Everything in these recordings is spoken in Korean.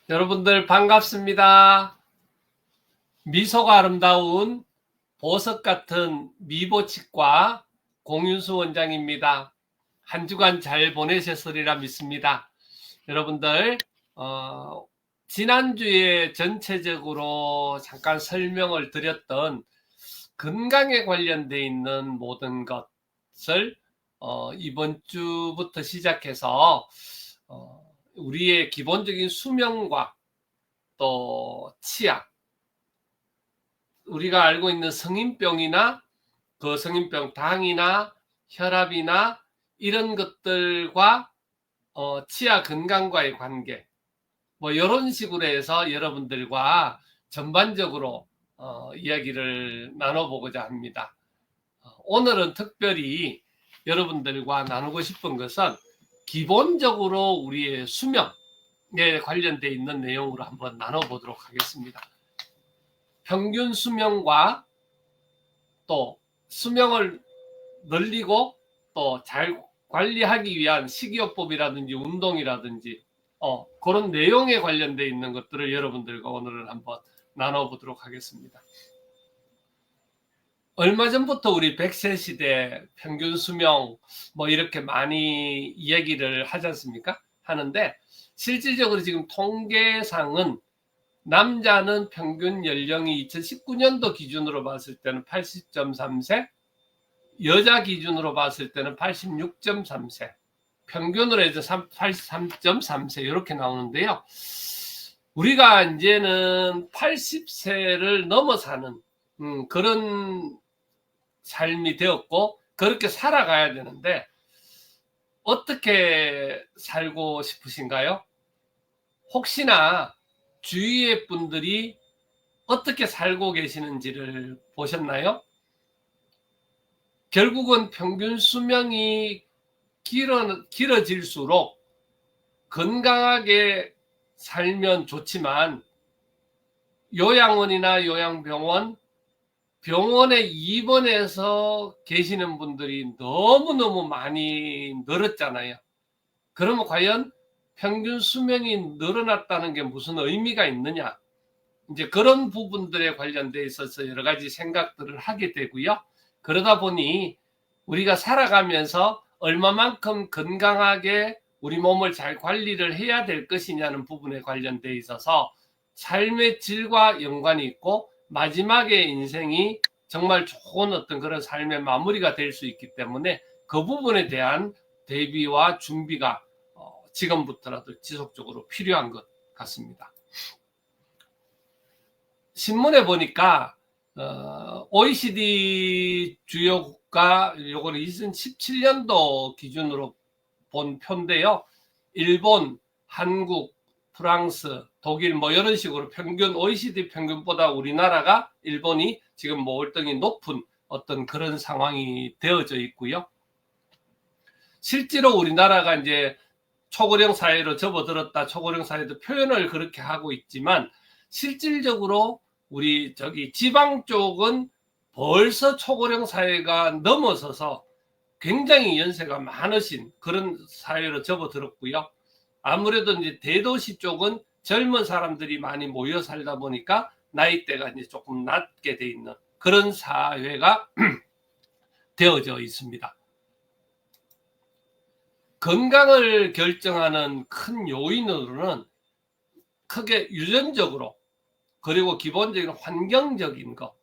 여러분들 반갑습니다. 미소가 아름다운 보석 같은 미보치과 공윤수 원장입니다. 한 주간 잘 보내셨으리라 믿습니다. 여러분들 지난주에 전체적으로 잠깐 설명을 드렸던 건강에 관련되어 있는 모든 것을 이번 주부터 시작해서 우리의 기본적인 수면과 또 치아, 우리가 알고 있는 성인병이나 그 성인병 당이나 혈압이나 이런 것들과 치아 건강과의 관계, 뭐 이런 식으로 해서 여러분들과 전반적으로 이야기를 나눠보고자 합니다. 오늘은 특별히 여러분들과 나누고 싶은 것은 기본적으로 우리의 수명에 관련되어 있는 내용으로 한번 나눠보도록 하겠습니다. 평균 수명과 또 수명을 늘리고 또 잘 관리하기 위한 식이요법이라든지 운동이라든지 그런 내용에 관련되어 있는 것들을 여러분들과 오늘은 한번 나눠보도록 하겠습니다. 얼마 전부터 우리 100세 시대 평균 수명 뭐 이렇게 많이 이야기를 하지 않습니까? 하는데 실질적으로 지금 통계상은 남자는 평균 연령이 2019년도 기준으로 봤을 때는 80.3세, 여자 기준으로 봤을 때는 86.3세, 평균으로 해서 83.3세 이렇게 나오는데요. 우리가 이제는 80세를 넘어 사는 그런 삶이 되었고 그렇게 살아가야 되는데 어떻게 살고 싶으신가요? 혹시나 주위의 분들이 어떻게 살고 계시는지를 보셨나요? 결국은 평균 수명이 길어질수록 건강하게 살면 좋지만 요양원이나 요양병원, 병원에 입원해서 계시는 분들이 너무너무 많이 늘었잖아요. 그러면 과연 평균 수명이 늘어났다는 게 무슨 의미가 있느냐? 이제 그런 부분들에 관련돼 있어서 여러 가지 생각들을 하게 되고요. 그러다 보니 우리가 살아가면서 얼마만큼 건강하게 우리 몸을 잘 관리를 해야 될 것이냐는 부분에 관련돼 있어서 삶의 질과 연관이 있고 마지막에 인생이 정말 좋은 어떤 그런 삶의 마무리가 될 수 있기 때문에 그 부분에 대한 대비와 준비가 지금부터라도 지속적으로 필요한 것 같습니다. 신문에 보니까 OECD 주요 국가, 요거는 2017년도 기준으로 본 표인데요. 일본, 한국, 프랑스, 독일 뭐 이런 식으로 평균 OECD 평균보다 우리나라가 일본이 지금 뭐 월등히 높은 어떤 그런 상황이 되어져 있고요. 실제로 우리나라가 이제 초고령 사회로 접어들었다, 초고령 사회도 표현을 그렇게 하고 있지만 실질적으로 우리 저기 지방 쪽은 벌써 초고령 사회가 넘어서서 굉장히 연세가 많으신 그런 사회로 접어들었고요. 아무래도 이제 대도시 쪽은 젊은 사람들이 많이 모여 살다 보니까 나이대가 이제 조금 낮게 돼 있는 그런 사회가 되어져 있습니다. 건강을 결정하는 큰 요인으로는 크게 유전적으로 그리고 기본적인 환경적인 것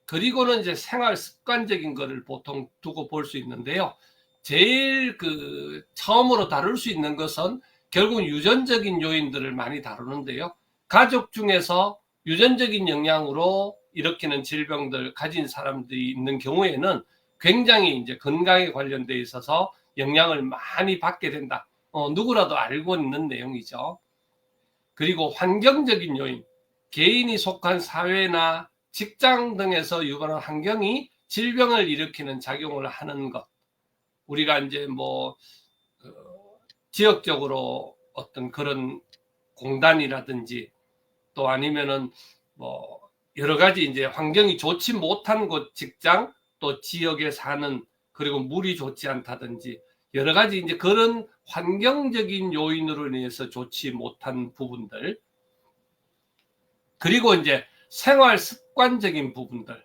그리고는 이제 생활 습관적인 것을 보통 두고 볼 수 있는데요. 제일 처음으로 다룰 수 있는 것은 결국 유전적인 요인들을 많이 다루는데요. 가족 중에서 유전적인 영향으로 일으키는 질병들 가진 사람들이 있는 경우에는 굉장히 이제 건강에 관련돼 있어서 영향을 많이 받게 된다. 누구라도 알고 있는 내용이죠. 그리고 환경적인 요인, 개인이 속한 사회나 직장 등에서 유발한 환경이 질병을 일으키는 작용을 하는 것. 우리가 이제 뭐 지역적으로 어떤 그런 공단이라든지 또 아니면은 뭐 여러 가지 이제 환경이 좋지 못한 곳 직장 또 지역에 사는 그리고 물이 좋지 않다든지 여러 가지 이제 그런 환경적인 요인으로 인해서 좋지 못한 부분들 그리고 이제 생활 습관적인 부분들,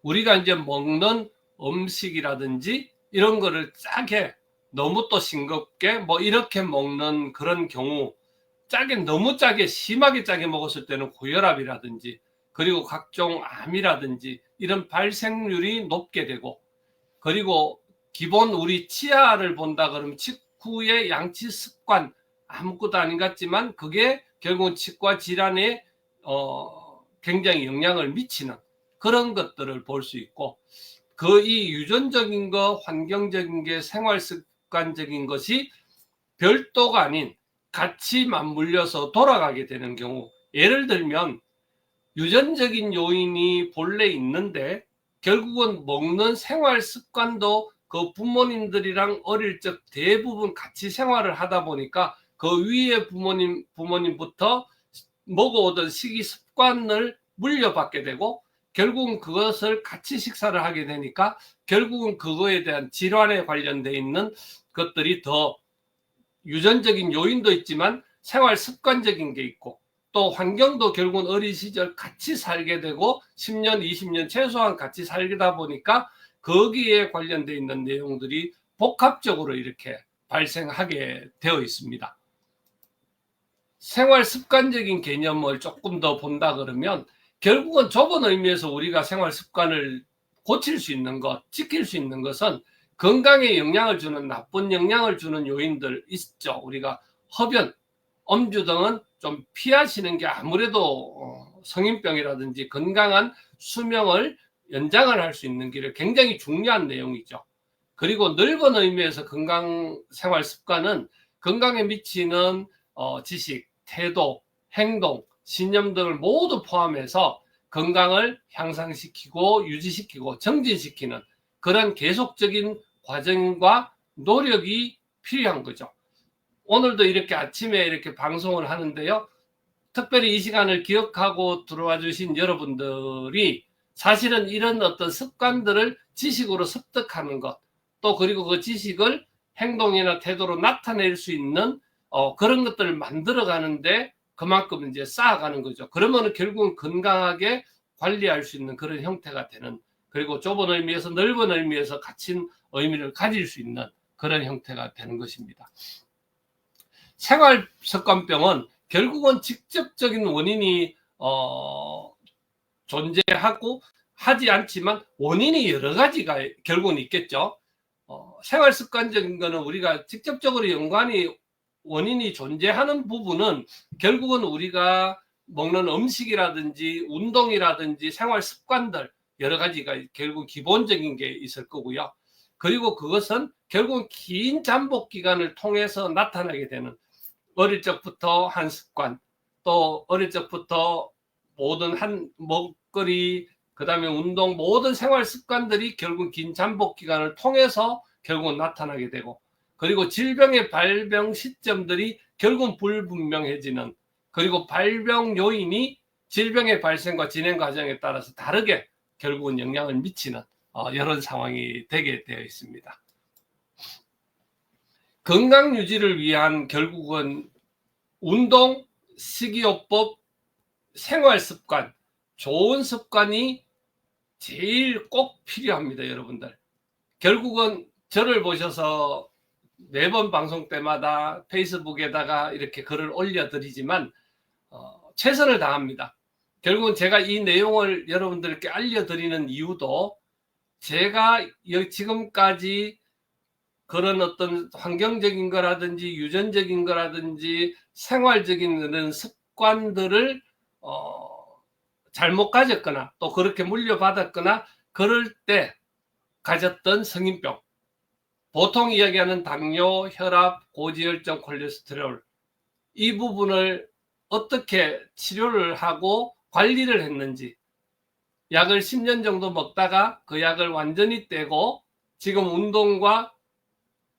우리가 이제 먹는 음식이라든지 이런 거를 짜게, 너무 또 싱겁게 뭐 이렇게 먹는 그런 경우, 짜게, 너무 짜게, 심하게 짜게 먹었을 때는 고혈압이라든지 그리고 각종 암이라든지 이런 발생률이 높게 되고, 그리고 기본 우리 치아를 본다 그러면 직후의 양치 습관, 아무것도 아닌 것 같지만 그게 결국은 치과 질환에 굉장히 영향을 미치는 그런 것들을 볼 수 있고, 그 이 유전적인 거, 환경적인 게, 생활 습관적인 것이 별도가 아닌 같이 맞물려서 돌아가게 되는 경우, 예를 들면 유전적인 요인이 본래 있는데 결국은 먹는 생활 습관도 그 부모님들이랑 어릴 적 대부분 같이 생활을 하다 보니까 그 위에 부모님부터 먹어오던 식이 습관을 물려받게 되고, 결국은 그것을 같이 식사를 하게 되니까 결국은 그거에 대한 질환에 관련돼 있는 것들이 더, 유전적인 요인도 있지만 생활 습관적인 게 있고, 또 환경도 결국은 어린 시절 같이 살게 되고 10년, 20년 최소한 같이 살다 보니까 거기에 관련돼 있는 내용들이 복합적으로 이렇게 발생하게 되어 있습니다. 생활 습관적인 개념을 조금 더 본다 그러면 결국은 좁은 의미에서 우리가 생활 습관을 고칠 수 있는 것, 지킬 수 있는 것은 건강에 영향을 주는, 나쁜 영향을 주는 요인들 있죠. 우리가 흡연, 음주 등은 좀 피하시는 게 아무래도 성인병이라든지 건강한 수명을 연장을 할 수 있는 길에 굉장히 중요한 내용이죠. 그리고 넓은 의미에서 건강 생활 습관은 건강에 미치는 지식, 태도, 행동, 신념 등을 모두 포함해서 건강을 향상시키고 유지시키고 정진시키는 그런 계속적인 과정과 노력이 필요한 거죠. 오늘도 이렇게 아침에 이렇게 방송을 하는데요. 특별히 이 시간을 기억하고 들어와 주신 여러분들이 사실은 이런 어떤 습관들을 지식으로 습득하는 것, 또 그리고 그 지식을 행동이나 태도로 나타낼 수 있는 그런 것들을 만들어 가는데 그만큼 이제 쌓아가는 거죠. 그러면 결국은 건강하게 관리할 수 있는 그런 형태가 되는, 그리고 좁은 의미에서 넓은 의미에서 갇힌 의미를 가질 수 있는 그런 형태가 되는 것입니다. 생활 습관병은 결국은 직접적인 원인이 존재하고 하지 않지만 원인이 여러 가지가 결국은 있겠죠. 생활 습관적인 거는 우리가 직접적으로 원인이 존재하는 부분은 결국은 우리가 먹는 음식이라든지 운동이라든지 생활 습관들 여러 가지가 결국 기본적인 게 있을 거고요. 그리고 그것은 결국 긴 잠복 기간을 통해서 나타나게 되는, 어릴 적부터 한 습관, 또 어릴 적부터 모든 한 먹거리, 그 다음에 운동, 모든 생활 습관들이 결국 긴 잠복 기간을 통해서 결국은 나타나게 되고, 그리고 질병의 발병 시점들이 결국은 불분명해지는, 그리고 발병 요인이 질병의 발생과 진행 과정에 따라서 다르게 결국은 영향을 미치는 이런 상황이 되게 되어 있습니다. 건강 유지를 위한 결국은 운동, 식이요법, 생활 습관, 좋은 습관이 제일 꼭 필요합니다, 여러분들. 결국은 저를 보셔서 매번 방송 때마다 페이스북에다가 이렇게 글을 올려드리지만 최선을 다합니다. 결국은 제가 이 내용을 여러분들께 알려드리는 이유도 제가 지금까지 그런 어떤 환경적인 거라든지 유전적인 거라든지 생활적인 그런 습관들을 잘못 가졌거나 또 그렇게 물려받았거나 그럴 때 가졌던 성인병, 보통 이야기하는 당뇨, 혈압, 고지혈증, 콜레스테롤, 이 부분을 어떻게 치료를 하고 관리를 했는지, 약을 10년 정도 먹다가 그 약을 완전히 떼고 지금 운동과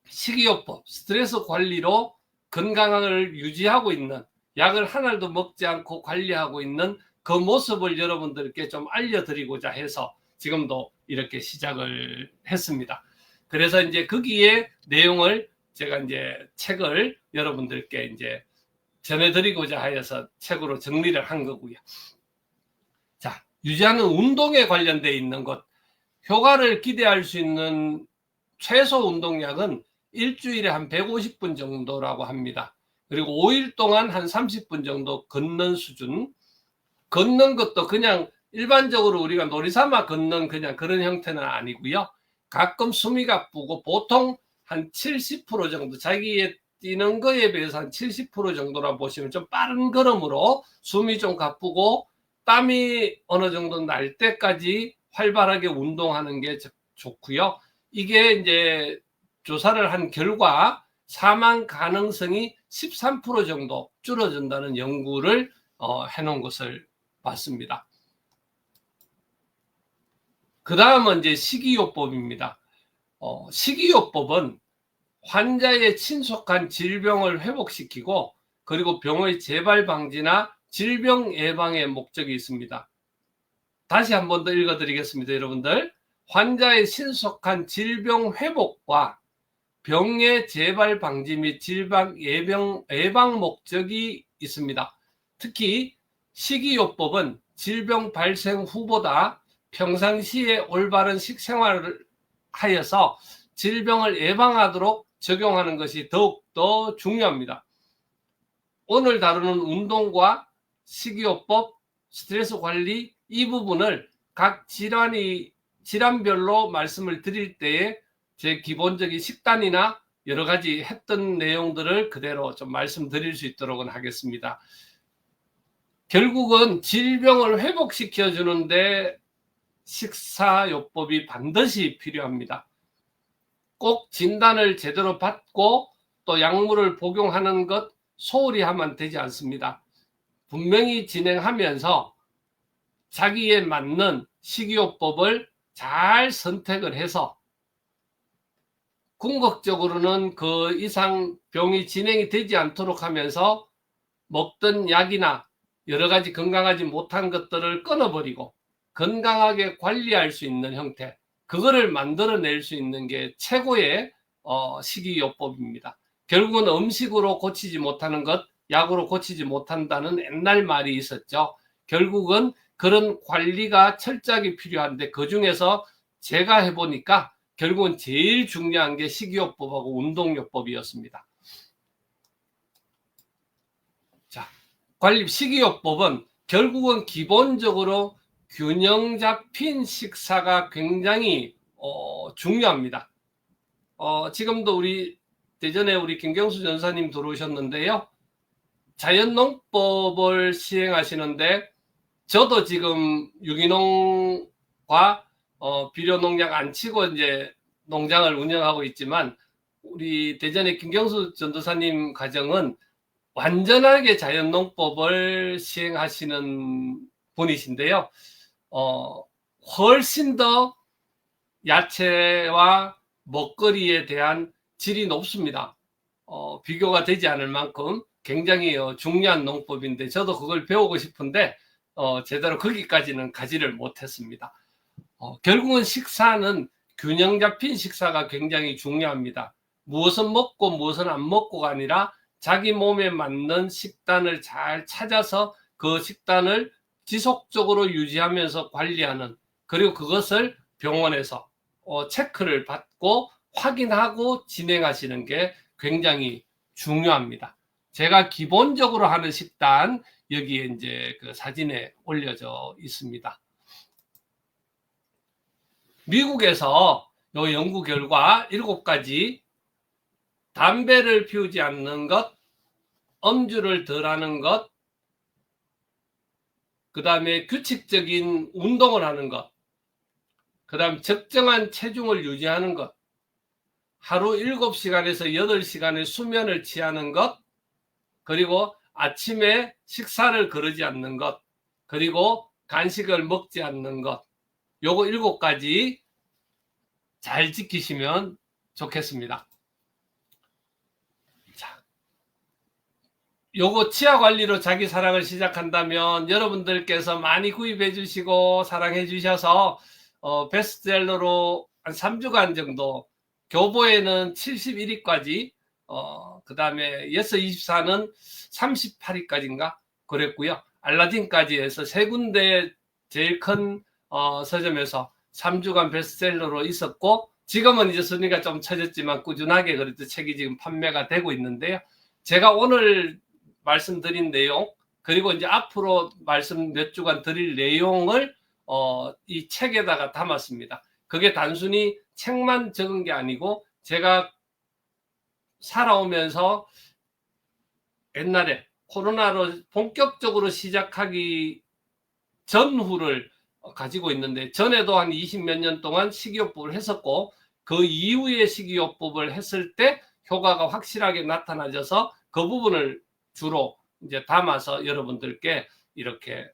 식이요법, 스트레스 관리로 건강을 유지하고 있는, 약을 하나도 먹지 않고 관리하고 있는 그 모습을 여러분들께 좀 알려드리고자 해서 지금도 이렇게 시작을 했습니다. 그래서 이제 거기에 내용을 제가 이제 책을 여러분들께 이제 전해드리고자 하여서 책으로 정리를 한 거고요. 자, 유지하는 운동에 관련되어 있는 것, 효과를 기대할 수 있는 최소 운동량은 일주일에 한 150분 정도라고 합니다. 그리고 5일 동안 한 30분 정도 걷는 수준. 걷는 것도 그냥 일반적으로 우리가 놀이삼아 걷는 그냥 그런 형태는 아니고요. 가끔 숨이 가쁘고 보통 한 70% 정도, 자기의 뛰는 거에 비해서 한 70% 정도라 보시면 좀 빠른 걸음으로 숨이 좀 가쁘고 땀이 어느 정도 날 때까지 활발하게 운동하는 게 좋고요. 이게 이제 조사를 한 결과 사망 가능성이 13% 정도 줄어든다는 연구를 해놓은 것을 봤습니다. 그 다음은 이제 식이요법입니다. 식이요법은 환자의 신속한 질병을 회복시키고 그리고 병의 재발 방지나 질병 예방의 목적이 있습니다. 다시 한 번 더 읽어드리겠습니다. 여러분들, 환자의 신속한 질병 회복과 병의 재발 방지 및 질병 예방 목적이 있습니다. 특히 식이요법은 질병 발생 후보다 평상시에 올바른 식생활을 하여서 질병을 예방하도록 적용하는 것이 더욱더 중요합니다. 오늘 다루는 운동과 식이요법, 스트레스 관리 이 부분을 각 질환별로 말씀을 드릴 때에 제 기본적인 식단이나 여러 가지 했던 내용들을 그대로 좀 말씀드릴 수 있도록 하겠습니다. 결국은 질병을 회복시켜 주는데 식사요법이 반드시 필요합니다. 꼭 진단을 제대로 받고 또 약물을 복용하는 것 소홀히 하면 되지 않습니다. 분명히 진행하면서 자기에 맞는 식이요법을 잘 선택을 해서 궁극적으로는 그 이상 병이 진행이 되지 않도록 하면서 먹던 약이나 여러 가지 건강하지 못한 것들을 끊어버리고 건강하게 관리할 수 있는 형태, 그거를 만들어낼 수 있는 게 최고의 식이요법입니다. 결국은 음식으로 고치지 못하는 것, 약으로 고치지 못한다는 옛날 말이 있었죠. 결국은 그런 관리가 철저하게 필요한데 그중에서 제가 해보니까 결국은 제일 중요한 게 식이요법하고 운동요법이었습니다. 자, 식이요법은 결국은 기본적으로 균형 잡힌 식사가 굉장히 중요합니다. 지금도 우리 대전에 우리 김경수 전사님 들어오셨는데요. 자연농법을 시행하시는데 저도 지금 유기농과 비료농약 안 치고 이제 농장을 운영하고 있지만 우리 대전의 김경수 전도사님 가정은 완전하게 자연농법을 시행하시는 분이신데요. 훨씬 더 야채와 먹거리에 대한 질이 높습니다. 비교가 되지 않을 만큼 굉장히 중요한 농법인데 저도 그걸 배우고 싶은데 제대로 거기까지는 가지를 못했습니다. 결국은 식사는 균형 잡힌 식사가 굉장히 중요합니다. 무엇은 먹고 무엇은 안 먹고가 아니라 자기 몸에 맞는 식단을 잘 찾아서 그 식단을 지속적으로 유지하면서 관리하는, 그리고 그것을 병원에서 체크를 받고 확인하고 진행하시는 게 굉장히 중요합니다. 제가 기본적으로 하는 식단 여기에 이제 그 사진에 올려져 있습니다. 미국에서 이 연구 결과 7가지, 담배를 피우지 않는 것, 음주를 덜 하는 것, 그 다음에 규칙적인 운동을 하는 것, 그 다음 적정한 체중을 유지하는 것, 하루 7시간에서 8시간의 수면을 취하는 것, 그리고 아침에 식사를 거르지 않는 것, 그리고 간식을 먹지 않는 것, 요거 7가지 잘 지키시면 좋겠습니다. 자, 요거 치아 관리로 자기 사랑을 시작한다면 여러분들께서 많이 구입해 주시고 사랑해 주셔서 베스트셀러로 한 3주간 정도, 교보에는 71위까지, 그 다음에 예스24는 38위까지인가 그랬고요. 알라딘까지 해서 3군데 제일 큰 서점에서 3주간 베스트셀러로 있었고, 지금은 이제 순위가 좀 처졌지만 꾸준하게 그래도 책이 지금 판매가 되고 있는데요. 제가 오늘 말씀드린 내용, 그리고 이제 앞으로 말씀 몇 주간 드릴 내용을 이 책에다가 담았습니다. 그게 단순히 책만 적은 게 아니고, 제가 살아오면서 옛날에 코로나로 본격적으로 시작하기 전후를 가지고 있는데, 전에도 한 20몇 년 동안 식이요법을 했었고, 그 이후에 식이요법을 했을 때 효과가 확실하게 나타나져서 그 부분을 주로 이제 담아서 여러분들께 이렇게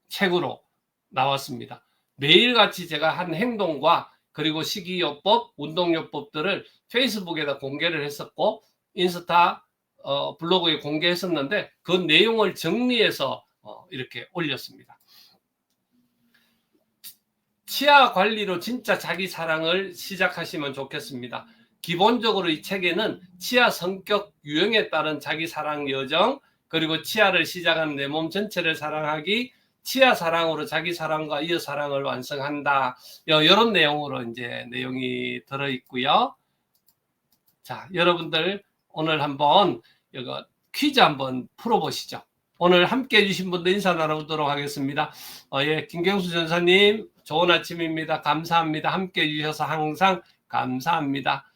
책으로 나왔습니다. 매일같이 제가 한 행동과 그리고 식이요법, 운동요법들을 페이스북에다 공개를 했었고, 인스타 블로그에 공개했었는데, 그 내용을 정리해서 이렇게 올렸습니다. 치아 관리로 진짜 자기 사랑을 시작하시면 좋겠습니다. 기본적으로 이 책에는 치아 성격 유형에 따른 자기 사랑 여정, 그리고 치아를 시작하는 내 몸 전체를 사랑하기, 치아 사랑으로 자기 사랑과 이어 사랑을 완성한다. 이런 내용으로 이제 내용이 들어 있고요. 자, 여러분들 오늘 한번 이거 퀴즈 한번 풀어보시죠. 오늘 함께 해주신 분들 인사 나누도록 하겠습니다. 예, 김경수 전사님, 좋은 아침입니다. 감사합니다. 함께 해주셔서 항상 감사합니다.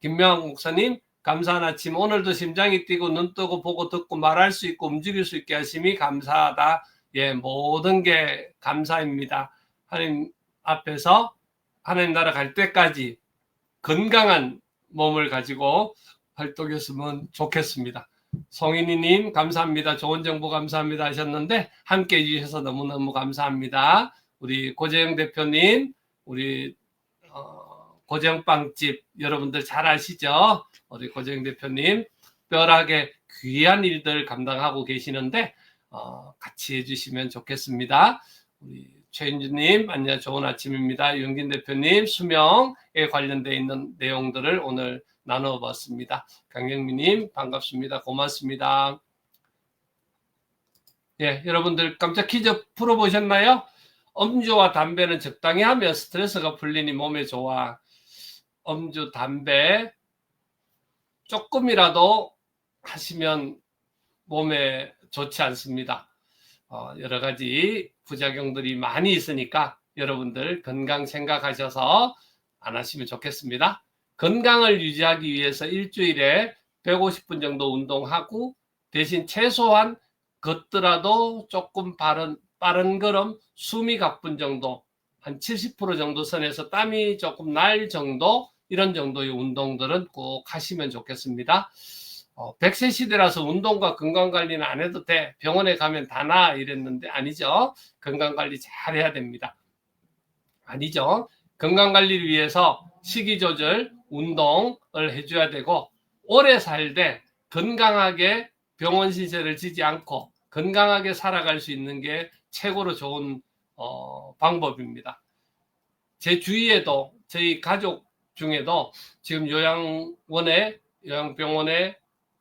김명학 목사님, 감사한 아침. 오늘도 심장이 뛰고 눈 뜨고 보고 듣고 말할 수 있고 움직일 수 있게 하심이 감사하다. 예, 모든 게 감사입니다. 하나님 앞에서 하나님 나라 갈 때까지 건강한 몸을 가지고 활동했으면 좋겠습니다. 송인희님, 감사합니다. 좋은 정보 감사합니다 하셨는데, 함께 해주셔서 너무너무 감사합니다. 우리 고재영 대표님, 우리 고재영빵집 여러분들 잘 아시죠? 우리 고재영 대표님 특별하게 귀한 일들 감당하고 계시는데 같이 해주시면 좋겠습니다. 우리 최인주님, 안녕, 좋은 아침입니다. 윤긴 대표님, 수명에 관련되어 있는 내용들을 오늘 나눠봤습니다. 강영미님, 반갑습니다. 고맙습니다. 예, 여러분들 깜짝 퀴즈 풀어보셨나요? 음주와 담배는 적당히 하면 스트레스가 풀리니 몸에 좋아. 음주, 담배 조금이라도 하시면 몸에 좋지 않습니다. 여러 가지 부작용들이 많이 있으니까 여러분들 건강 생각하셔서 안 하시면 좋겠습니다. 건강을 유지하기 위해서 일주일에 150분 정도 운동하고, 대신 최소한 걷더라도 조금 빠른 걸음, 숨이 가쁜 정도, 한 70% 정도 선에서 땀이 조금 날 정도, 이런 정도의 운동들은 꼭 하시면 좋겠습니다. 100세 시대라서 운동과 건강관리는 안 해도 돼, 병원에 가면 다 나아 이랬는데 아니죠. 건강관리 잘 해야 됩니다. 아니죠. 건강관리를 위해서 식이조절, 운동을 해줘야 되고, 오래 살되 건강하게 병원 신세를 지지 않고 건강하게 살아갈 수 있는 게 최고로 좋은 방법입니다. 제 주위에도, 저희 가족 중에도 지금 요양병원에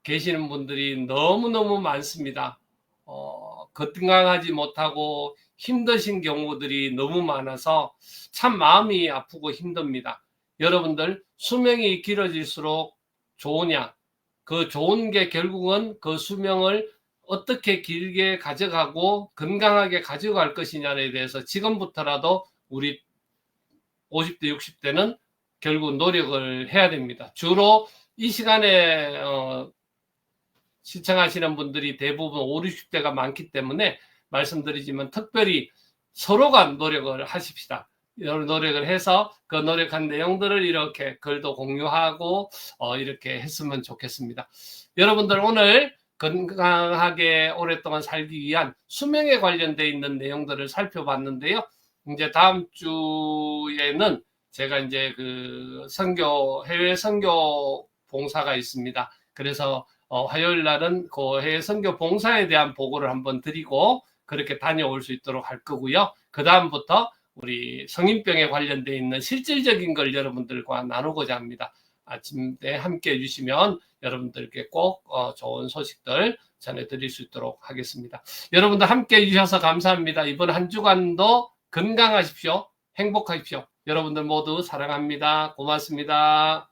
계시는 분들이 너무너무 많습니다. 건강하지 못하고 힘드신 경우들이 너무 많아서 참 마음이 아프고 힘듭니다. 여러분들, 수명이 길어질수록 좋으냐, 그 좋은 게 결국은 그 수명을 어떻게 길게 가져가고 건강하게 가져갈 것이냐에 대해서 지금부터라도 우리 50대, 60대는 결국 노력을 해야 됩니다. 주로 이 시간에 시청하시는 분들이 대부분 50, 60대가 많기 때문에 말씀드리지만, 특별히 서로가 노력을 하십시다. 노력을 해서 그 노력한 내용들을 이렇게 글도 공유하고 이렇게 했으면 좋겠습니다. 여러분들, 오늘 건강하게 오랫동안 살기 위한 수명에 관련되어 있는 내용들을 살펴봤는데요. 이제 다음 주에는 제가 이제 해외 선교 봉사가 있습니다. 그래서 화요일 날은 그 해외 선교 봉사에 대한 보고를 한번 드리고 그렇게 다녀올 수 있도록 할 거고요. 그 다음부터 우리 성인병에 관련되어 있는 실질적인 걸 여러분들과 나누고자 합니다. 아침에 함께 해주시면 여러분들께 꼭 좋은 소식들 전해드릴 수 있도록 하겠습니다. 여러분들 함께 해주셔서 감사합니다. 이번 한 주간도 건강하십시오. 행복하십시오. 여러분들 모두 사랑합니다. 고맙습니다.